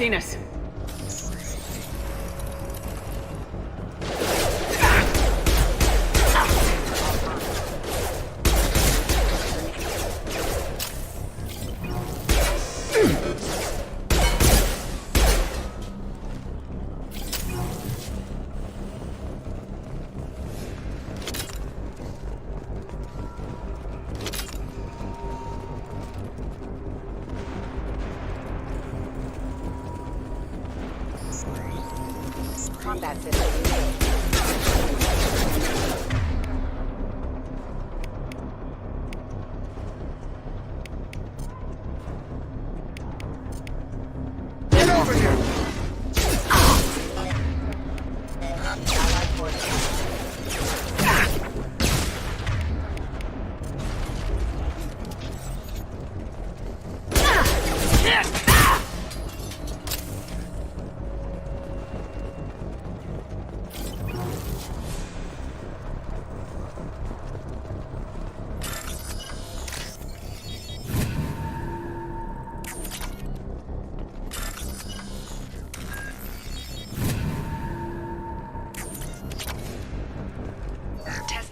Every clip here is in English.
seen us. Combat system. Get over here!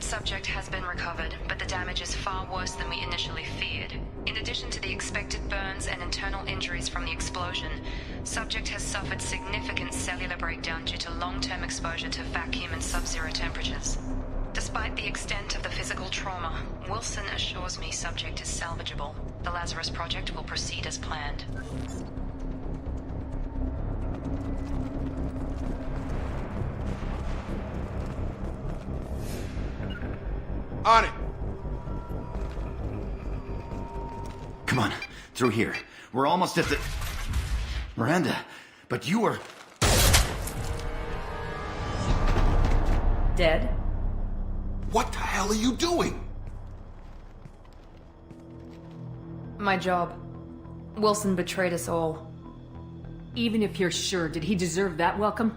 Subject has been recovered, but the damage is far worse than we initially feared. In addition to the expected burns and internal injuries from the explosion, subject has suffered significant cellular breakdown due to long-term exposure to vacuum and sub-zero temperatures. Despite the extent of the physical trauma, Wilson assures me subject is salvageable. The Lazarus project will proceed as planned. On it! Come on, through here. We're almost at the... Miranda, but you are... Dead? What the hell are you doing? My job. Wilson betrayed us all. Even if you're sure, did he deserve that welcome?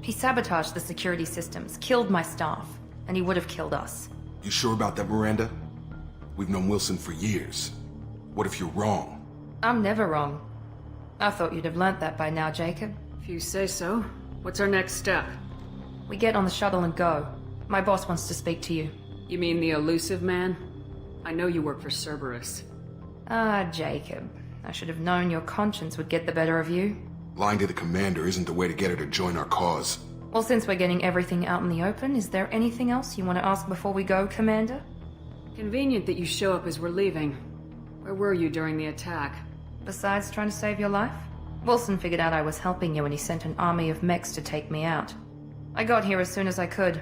He sabotaged the security systems, killed my staff, and he would have killed us. You sure about that, Miranda? We've known Wilson for years. What if you're wrong? I'm never wrong. I thought you'd have learnt that by now, Jacob. If you say so. What's our next step? We get on the shuttle and go. My boss wants to speak to you. You mean the elusive man? I know you work for Cerberus. Ah, Jacob. I should have known your conscience would get the better of you. Lying to the commander isn't the way to get her to join our cause. Well, since we're getting everything out in the open, is there anything else you want to ask before we go, Commander? Convenient that you show up as we're leaving. Where were you during the attack? Besides trying to save your life? Wilson figured out I was helping you and he sent an army of mechs to take me out. I got here as soon as I could.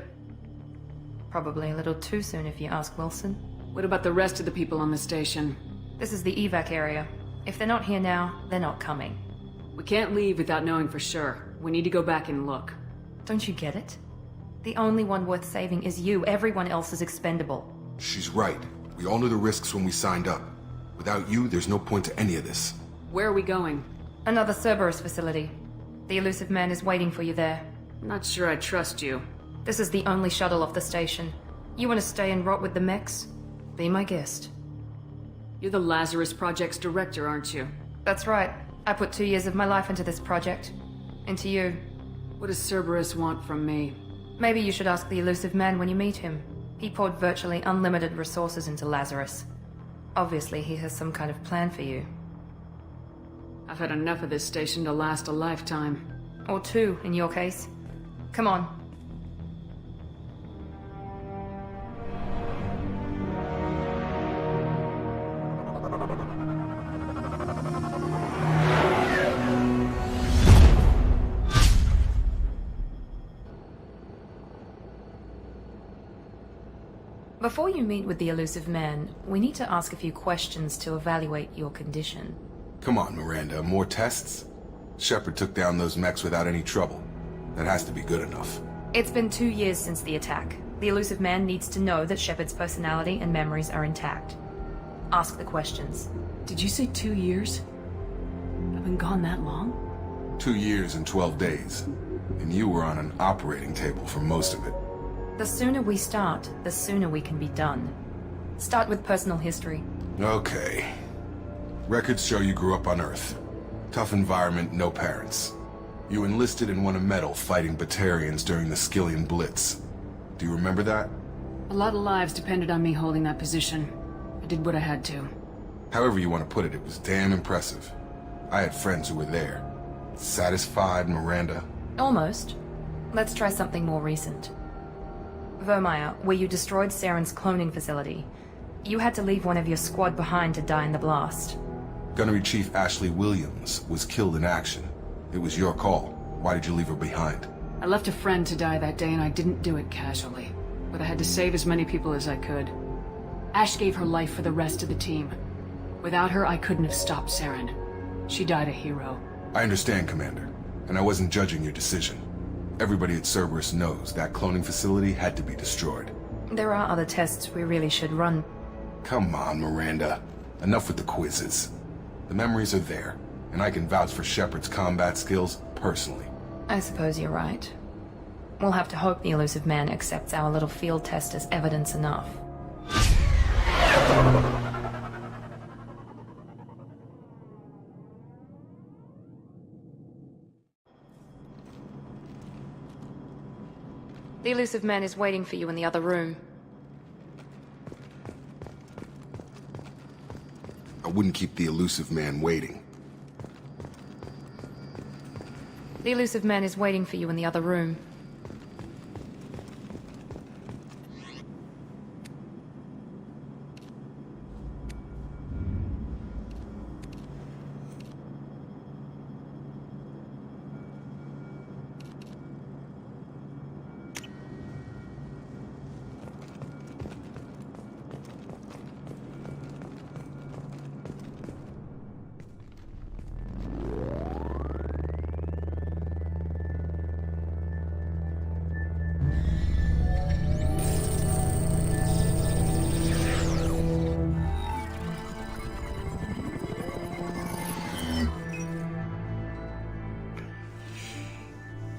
Probably a little too soon if you ask Wilson. What about the rest of the people on the station? This is the evac area. If they're not here now, they're not coming. We can't leave without knowing for sure. We need to go back and look. Don't you get it? The only one worth saving is you. Everyone else is expendable. She's right. We all knew the risks when we signed up. Without you, there's no point to any of this. Where are we going? Another Cerberus facility. The elusive man is waiting for you there. I'm not sure I trust you. This is the only shuttle off the station. You want to stay and rot with the mechs? Be my guest. You're the Lazarus Project's director, aren't you? That's right. I put 2 years of my life into this project. Into you. What does Cerberus want from me? Maybe you should ask the elusive man when you meet him. He poured virtually unlimited resources into Lazarus. Obviously, he has some kind of plan for you. I've had enough of this station to last a lifetime. Or 2, in your case. Come on. Before you meet with the elusive man, we need to ask a few questions to evaluate your condition. Come on, Miranda, more tests? Shepard took down those mechs without any trouble. That has to be good enough. It's been 2 years since the attack. The elusive man needs to know that Shepard's personality and memories are intact. Ask the questions. Did you say 2 years? I've been gone that long? 2 years and 12 days. And you were on an operating table for most of it. The sooner we start, the sooner we can be done. Start with personal history. Okay. Records show you grew up on Earth. Tough environment, no parents. You enlisted and won a medal fighting Batarians during the Skillian Blitz. Do you remember that? A lot of lives depended on me holding that position. I did what I had to. However you want to put it, it was damn impressive. I had friends who were there. Satisfied, Miranda? Almost. Let's try something more recent. Vermeer, where you destroyed Saren's cloning facility. You had to leave one of your squad behind to die in the blast. Gunnery Chief Ashley Williams was killed in action. It was your call. Why did you leave her behind? I left a friend to die that day and I didn't do it casually. But I had to save as many people as I could. Ash gave her life for the rest of the team. Without her, I couldn't have stopped Saren. She died a hero. I understand, Commander, and I wasn't judging your decision. Everybody at Cerberus knows that cloning facility had to be destroyed. There are other tests we really should run. Come on, Miranda. Enough with the quizzes. The memories are there, and I can vouch for Shepard's combat skills personally. I suppose you're right. We'll have to hope the elusive man accepts our little field test as evidence enough. The elusive man is waiting for you in the other room. I wouldn't keep the elusive man waiting. The elusive man is waiting for you in the other room.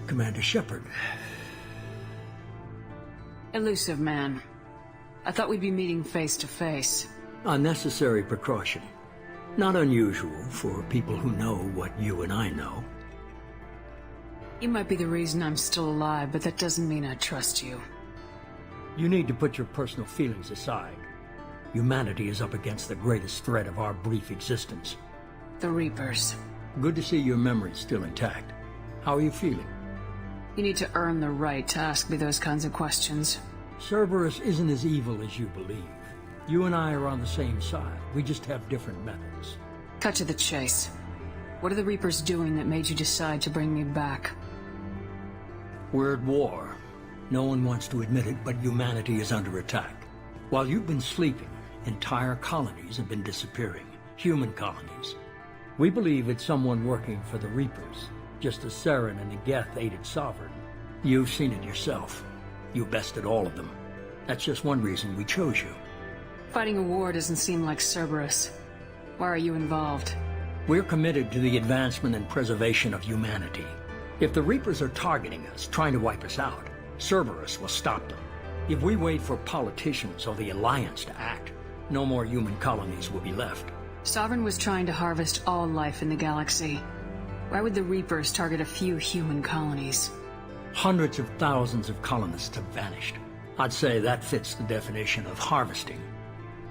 Commander Shepard. Elusive man. I thought we'd be meeting face to face. Unnecessary precaution. Not unusual for people who know what you and I know. You might be the reason I'm still alive, but that doesn't mean I trust you. You need to put your personal feelings aside. Humanity is up against the greatest threat of our brief existence. The Reapers. Good to see your memory's still intact. How are you feeling? You need to earn the right to ask me those kinds of questions. Cerberus isn't as evil as you believe. You and I are on the same side. We just have different methods. Cut to the chase. What are the Reapers doing that made you decide to bring me back? We're at war. No one wants to admit it, but humanity is under attack. While you've been sleeping, entire colonies have been disappearing. Human colonies. We believe it's someone working for the Reapers, just as Saren and Geth aided Sovereign. You've seen it yourself. You bested all of them. That's just one reason we chose you. Fighting a war doesn't seem like Cerberus. Why are you involved? We're committed to the advancement and preservation of humanity. If the Reapers are targeting us, trying to wipe us out, Cerberus will stop them. If we wait for politicians or the Alliance to act, no more human colonies will be left. Sovereign was trying to harvest all life in the galaxy. Why would the Reapers target a few human colonies? Hundreds of thousands of colonists have vanished. I'd say that fits the definition of harvesting.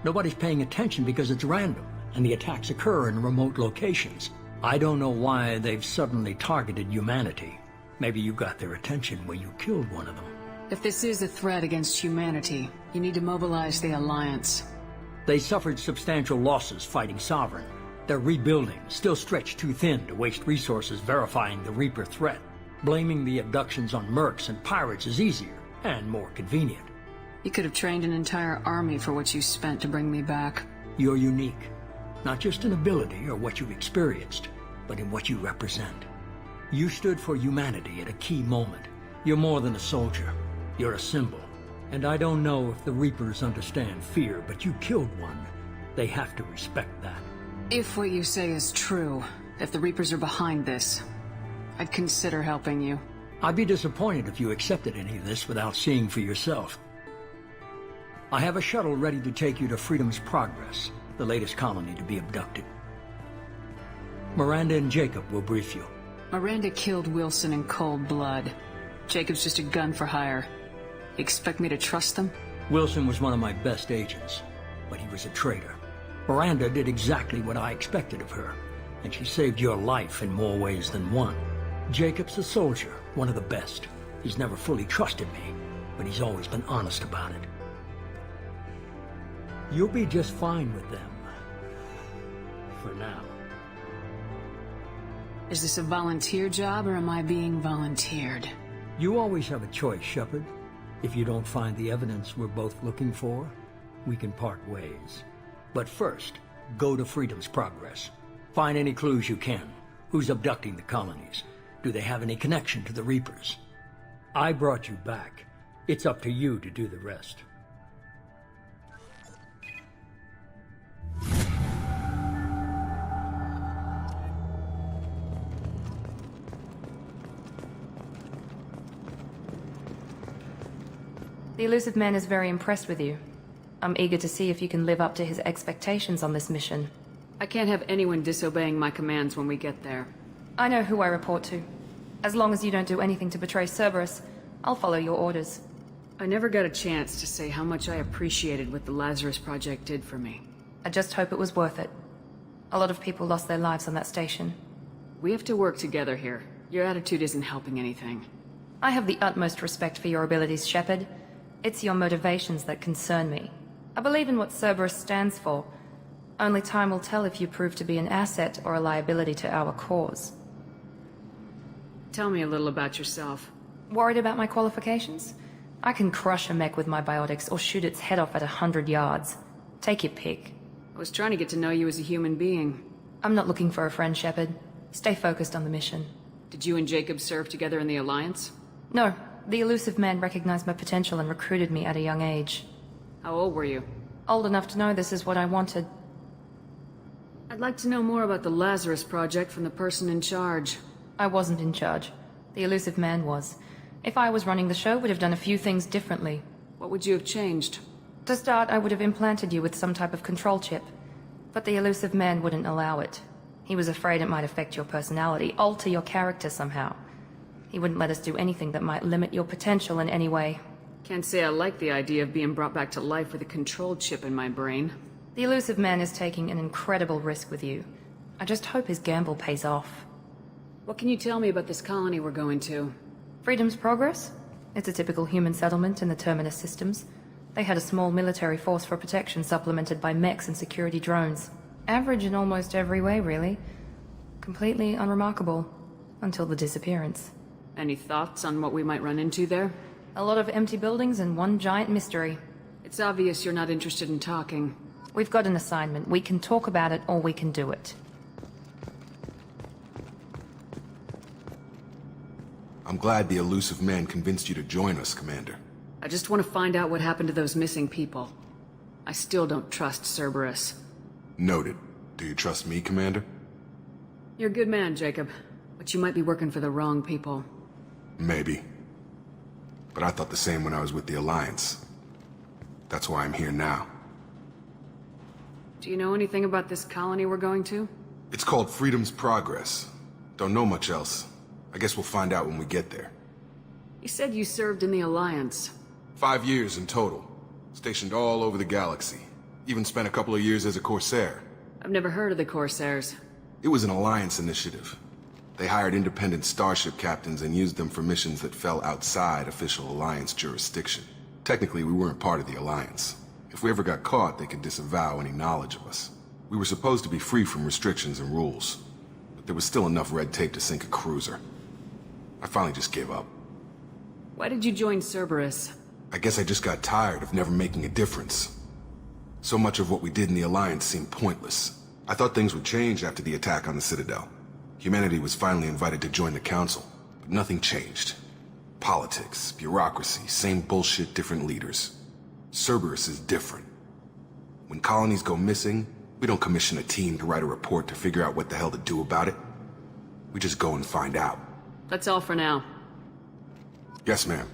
Nobody's paying attention because it's random, and the attacks occur in remote locations. I don't know why they've suddenly targeted humanity. Maybe you got their attention when you killed one of them. If this is a threat against humanity, you need to mobilize the Alliance. They suffered substantial losses fighting Sovereign. They're rebuilding, still stretched too thin to waste resources verifying the Reaper threat. Blaming the abductions on mercs and pirates is easier, and more convenient. You could have trained an entire army for what you spent to bring me back. You're unique. Not just in ability or what you've experienced, but in what you represent. You stood for humanity at a key moment. You're more than a soldier. You're a symbol. And I don't know if the Reapers understand fear, but you killed one. They have to respect that. If what you say is true, if the Reapers are behind this, I'd consider helping you. I'd be disappointed if you accepted any of this without seeing for yourself. I have a shuttle ready to take you to Freedom's Progress, the latest colony to be abducted. Miranda and Jacob will brief you. Miranda killed Wilson in cold blood. Jacob's just a gun for hire. You expect me to trust them? Wilson was one of my best agents, but he was a traitor. Miranda did exactly what I expected of her, and she saved your life in more ways than one. Jacob's a soldier, one of the best. He's never fully trusted me, but he's always been honest about it. You'll be just fine with them. For now. Is this a volunteer job, or am I being volunteered? You always have a choice, Shepard. If you don't find the evidence we're both looking for, we can part ways. But first, go to Freedom's Progress. Find any clues you can. Who's abducting the colonies? Do they have any connection to the Reapers? I brought you back. It's up to you to do the rest. The elusive man is very impressed with you. I'm eager to see if you can live up to his expectations on this mission. I can't have anyone disobeying my commands when we get there. I know who I report to. As long as you don't do anything to betray Cerberus, I'll follow your orders. I never got a chance to say how much I appreciated what the Lazarus Project did for me. I just hope it was worth it. A lot of people lost their lives on that station. We have to work together here. Your attitude isn't helping anything. I have the utmost respect for your abilities, Shepard. It's your motivations that concern me. I believe in what Cerberus stands for. Only time will tell if you prove to be an asset or a liability to our cause. Tell me a little about yourself. Worried about my qualifications? I can crush a mech with my biotics or shoot its head off at 100 yards. Take your pick. I was trying to get to know you as a human being. I'm not looking for a friend, Shepard. Stay focused on the mission. Did you and Jacob serve together in the Alliance? No. The elusive man recognized my potential and recruited me at a young age. How old were you? Old enough to know this is what I wanted. I'd like to know more about the Lazarus Project from the person in charge. I wasn't in charge. The elusive man was. If I was running the show, would have done a few things differently. What would you have changed? To start, I would have implanted you with some type of control chip. But the elusive man wouldn't allow it. He was afraid it might affect your personality, alter your character somehow. He wouldn't let us do anything that might limit your potential in any way. Can't say I like the idea of being brought back to life with a control chip in my brain. The elusive man is taking an incredible risk with you. I just hope his gamble pays off. What can you tell me about this colony we're going to? Freedom's Progress? It's a typical human settlement in the Terminus systems. They had a small military force for protection supplemented by mechs and security drones. Average in almost every way, really. Completely unremarkable. Until the disappearance. Any thoughts on what we might run into there? A lot of empty buildings and one giant mystery. It's obvious you're not interested in talking. We've got an assignment. We can talk about it or we can do it. I'm glad the elusive man convinced you to join us, Commander. I just want to find out what happened to those missing people. I still don't trust Cerberus. Noted. Do you trust me, Commander? You're a good man, Jacob. But you might be working for the wrong people. Maybe. But I thought the same when I was with the Alliance. That's why I'm here now. Do you know anything about this colony we're going to? It's called Freedom's Progress. Don't know much else. I guess we'll find out when we get there. You said you served in the Alliance. 5 years in total. Stationed all over the galaxy. Even spent a couple of years as a Corsair. I've never heard of the Corsairs. It was an Alliance initiative. They hired independent starship captains and used them for missions that fell outside official Alliance jurisdiction. Technically, we weren't part of the Alliance. If we ever got caught, they could disavow any knowledge of us. We were supposed to be free from restrictions and rules, but there was still enough red tape to sink a cruiser. I finally just gave up. Why did you join Cerberus? I guess I just got tired of never making a difference. So much of what we did in the Alliance seemed pointless. I thought things would change after the attack on the Citadel. Humanity was finally invited to join the Council, but nothing changed. Politics, bureaucracy, same bullshit, different leaders. Cerberus is different. When colonies go missing, we don't commission a team to write a report to figure out what the hell to do about it. We just go and find out. That's all for now. Yes, ma'am.